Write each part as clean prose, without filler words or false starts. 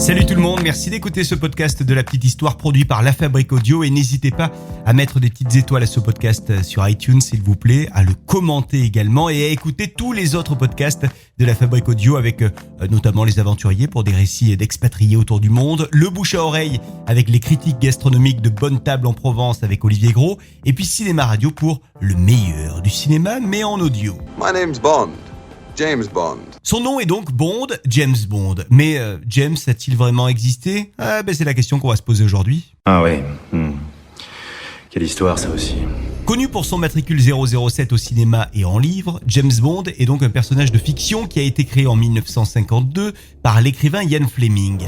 Salut tout le monde, merci d'écouter ce podcast de La Petite Histoire produit par La Fabrique Audio et n'hésitez pas à mettre des petites étoiles à ce podcast sur iTunes s'il vous plaît, à le commenter également et à écouter tous les autres podcasts de La Fabrique Audio avec notamment Les Aventuriers pour des récits d'expatriés autour du monde, Le Bouche à Oreille avec les critiques gastronomiques de Bonne Table en Provence avec Olivier Gros et puis Cinéma Radio pour le meilleur du cinéma mais en audio. My name's Bond. James Bond. Son nom est donc Bond, James Bond. Mais James a-t-il vraiment existé ? C'est la question qu'on va se poser aujourd'hui. Ah ouais. Quelle histoire ça aussi. Connu pour son matricule 007 au cinéma et en livre, James Bond est donc un personnage de fiction qui a été créé en 1952 par l'écrivain Ian Fleming.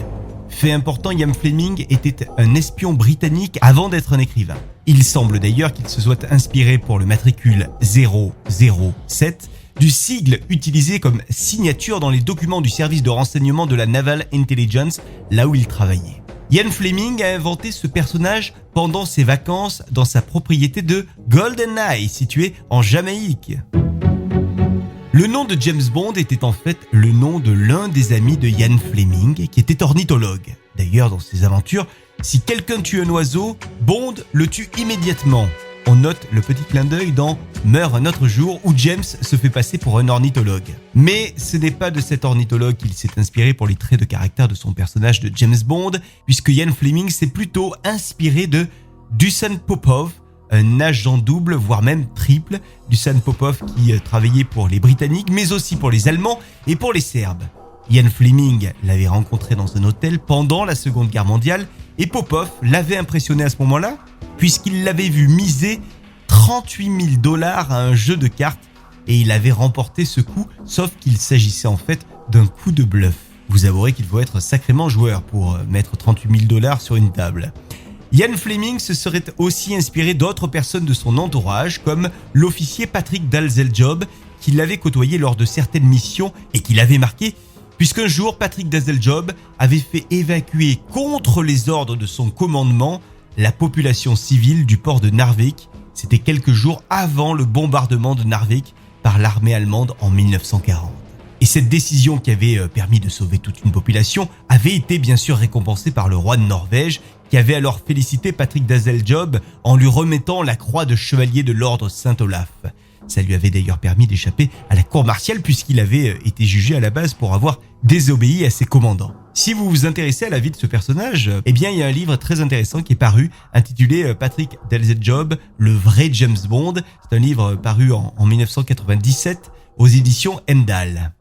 Fait important, Ian Fleming était un espion britannique avant d'être un écrivain. Il semble d'ailleurs qu'il se soit inspiré pour le matricule 007 du sigle utilisé comme signature dans les documents du service de renseignement de la Naval Intelligence, là où il travaillait. Ian Fleming a inventé ce personnage pendant ses vacances dans sa propriété de GoldenEye, située en Jamaïque. Le nom de James Bond était en fait le nom de l'un des amis de Ian Fleming, qui était ornithologue. D'ailleurs, dans ses aventures, si quelqu'un tue un oiseau, Bond le tue immédiatement. On note le petit clin d'œil dans Meurt un autre jour où James se fait passer pour un ornithologue. Mais ce n'est pas de cet ornithologue qu'il s'est inspiré pour les traits de caractère de son personnage de James Bond, puisque Ian Fleming s'est plutôt inspiré de Dusan Popov, un agent double, voire même triple. Dusan Popov qui travaillait pour les Britanniques, mais aussi pour les Allemands et pour les Serbes. Ian Fleming l'avait rencontré dans un hôtel pendant la Seconde Guerre mondiale et Popov l'avait impressionné à ce moment-là, puisqu'il l'avait vu miser $38,000 à un jeu de cartes et il avait remporté ce coup, sauf qu'il s'agissait en fait d'un coup de bluff. Vous avouerez qu'il faut être sacrément joueur pour mettre $38,000 sur une table. Ian Fleming se serait aussi inspiré d'autres personnes de son entourage, comme l'officier Patrick Dazeljob, qui l'avait côtoyé lors de certaines missions et qui l'avait marqué, puisqu'un jour Patrick Dazeljob avait fait évacuer contre les ordres de son commandement la population civile du port de Narvik. C'était quelques jours avant le bombardement de Narvik par l'armée allemande en 1940. Et cette décision qui avait permis de sauver toute une population avait été bien sûr récompensée par le roi de Norvège, qui avait alors félicité Patrick Dazeljob en lui remettant la croix de chevalier de l'ordre Saint-Olaf. Ça lui avait d'ailleurs permis d'échapper à la cour martiale puisqu'il avait été jugé à la base pour avoir désobéi à ses commandants. Si vous vous intéressez à la vie de ce personnage, il y a un livre très intéressant qui est paru, intitulé Patrick Dazeljob, le vrai James Bond. C'est un livre paru en 1997 aux éditions Endal.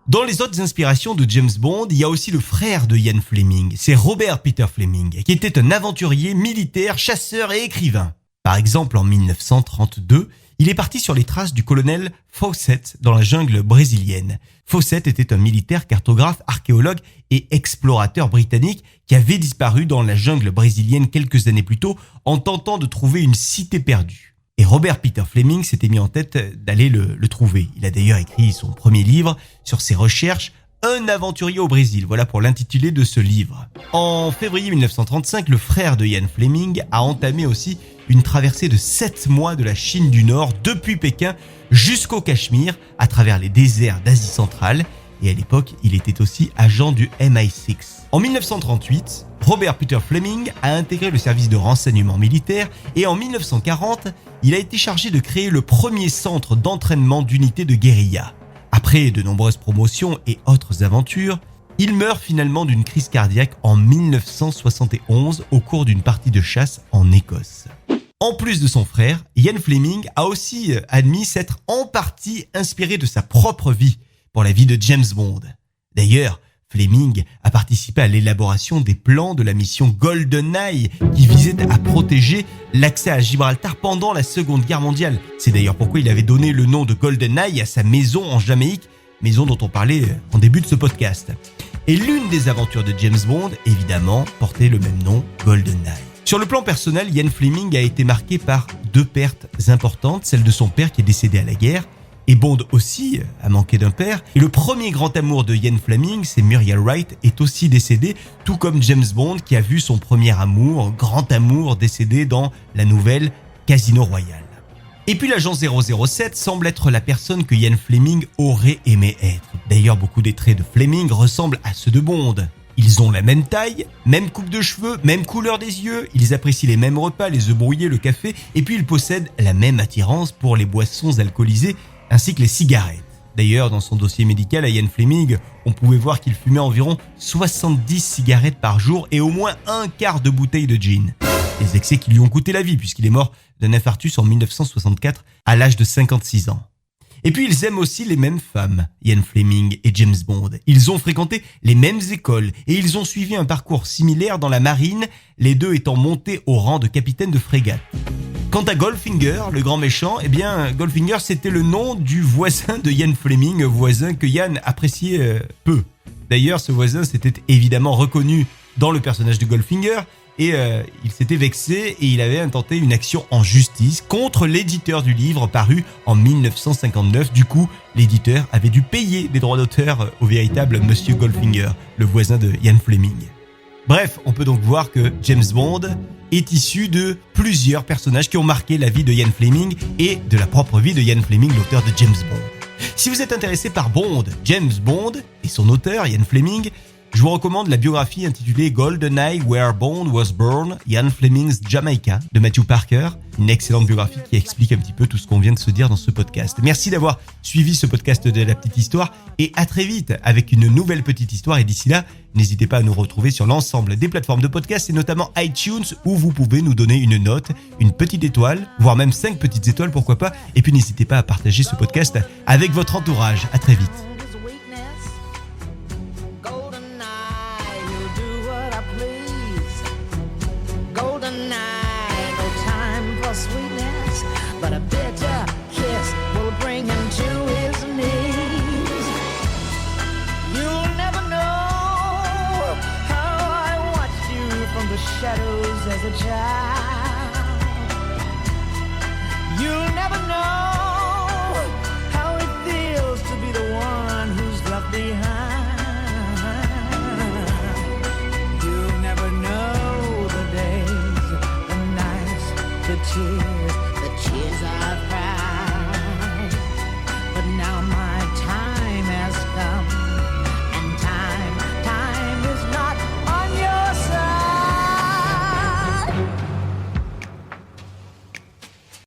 Dans les autres inspirations de James Bond, il y a aussi le frère de Ian Fleming, c'est Robert Peter Fleming, qui était un aventurier, militaire, chasseur et écrivain. Par exemple, en 1932, il est parti sur les traces du colonel Fawcett dans la jungle brésilienne. Fawcett était un militaire, cartographe, archéologue et explorateur britannique qui avait disparu dans la jungle brésilienne quelques années plus tôt en tentant de trouver une cité perdue. Et Robert Peter Fleming s'était mis en tête d'aller le trouver. Il a d'ailleurs écrit son premier livre sur ses recherches, Un aventurier au Brésil, voilà pour l'intitulé de ce livre. En février 1935, le frère de Ian Fleming a entamé aussi une traversée de 7 mois de la Chine du Nord depuis Pékin jusqu'au Cachemire à travers les déserts d'Asie centrale et à l'époque, il était aussi agent du MI6. En 1938, Robert Peter Fleming a intégré le service de renseignement militaire et en 1940, il a été chargé de créer le premier centre d'entraînement d'unités de guérilla. Après de nombreuses promotions et autres aventures, il meurt finalement d'une crise cardiaque en 1971 au cours d'une partie de chasse en Écosse. En plus de son frère, Ian Fleming a aussi admis s'être en partie inspiré de sa propre vie pour la vie de James Bond. D'ailleurs, Fleming a participé à l'élaboration des plans de la mission GoldenEye qui visait à protéger l'accès à Gibraltar pendant la Seconde Guerre mondiale. C'est d'ailleurs pourquoi il avait donné le nom de GoldenEye à sa maison en Jamaïque, maison dont on parlait en début de ce podcast. Et l'une des aventures de James Bond, évidemment, portait le même nom, GoldenEye. Sur le plan personnel, Ian Fleming a été marqué par 2 pertes importantes, celle de son père qui est décédé à la guerre, et Bond aussi a manqué d'un père. Et le premier grand amour de Ian Fleming, c'est Muriel Wright, est aussi décédé, tout comme James Bond qui a vu son premier amour, grand amour, décédé dans la nouvelle Casino Royale. Et puis l'agent 007 semble être la personne que Ian Fleming aurait aimé être. D'ailleurs, beaucoup des traits de Fleming ressemblent à ceux de Bond. Ils ont la même taille, même coupe de cheveux, même couleur des yeux, ils apprécient les mêmes repas, les œufs brouillés, le café, et puis ils possèdent la même attirance pour les boissons alcoolisées ainsi que les cigarettes. D'ailleurs, dans son dossier médical à Ian Fleming, on pouvait voir qu'il fumait environ 70 cigarettes par jour et au moins un quart de bouteille de gin. Des excès qui lui ont coûté la vie puisqu'il est mort d'un infarctus en 1964 à l'âge de 56 ans. Et puis ils aiment aussi les mêmes femmes, Ian Fleming et James Bond. Ils ont fréquenté les mêmes écoles et ils ont suivi un parcours similaire dans la marine, les deux étant montés au rang de capitaine de frégate. Quant à Goldfinger, le grand méchant, eh bien Goldfinger c'était le nom du voisin de Ian Fleming, voisin que Ian appréciait peu. D'ailleurs ce voisin s'était évidemment reconnu dans le personnage de Goldfinger et il s'était vexé et il avait intenté une action en justice contre l'éditeur du livre paru en 1959. Du coup, l'éditeur avait dû payer les droits d'auteur au véritable Monsieur Goldfinger, le voisin de Ian Fleming. Bref, on peut donc voir que James Bond est issu de plusieurs personnages qui ont marqué la vie de Ian Fleming et de la propre vie de Ian Fleming, l'auteur de James Bond. Si vous êtes intéressé par Bond, James Bond et son auteur, Ian Fleming, je vous recommande la biographie intitulée GoldenEye Where Bond Was Born, Ian Fleming's Jamaica de Matthew Parker. Une excellente biographie qui explique un petit peu tout ce qu'on vient de se dire dans ce podcast. Merci d'avoir suivi ce podcast de La Petite Histoire et à très vite avec une nouvelle petite histoire. Et d'ici là, n'hésitez pas à nous retrouver sur l'ensemble des plateformes de podcast et notamment iTunes où vous pouvez nous donner une note, une petite étoile, voire même 5 petites étoiles, pourquoi pas. Et puis n'hésitez pas à partager ce podcast avec votre entourage. À très vite. Sweetness, but a bitter kiss will bring him to his knees. You'll never know how I watched you from the shadows as a child. You'll never know how it feels to be the one who's left behind. You'll never know the days, the nights, the tears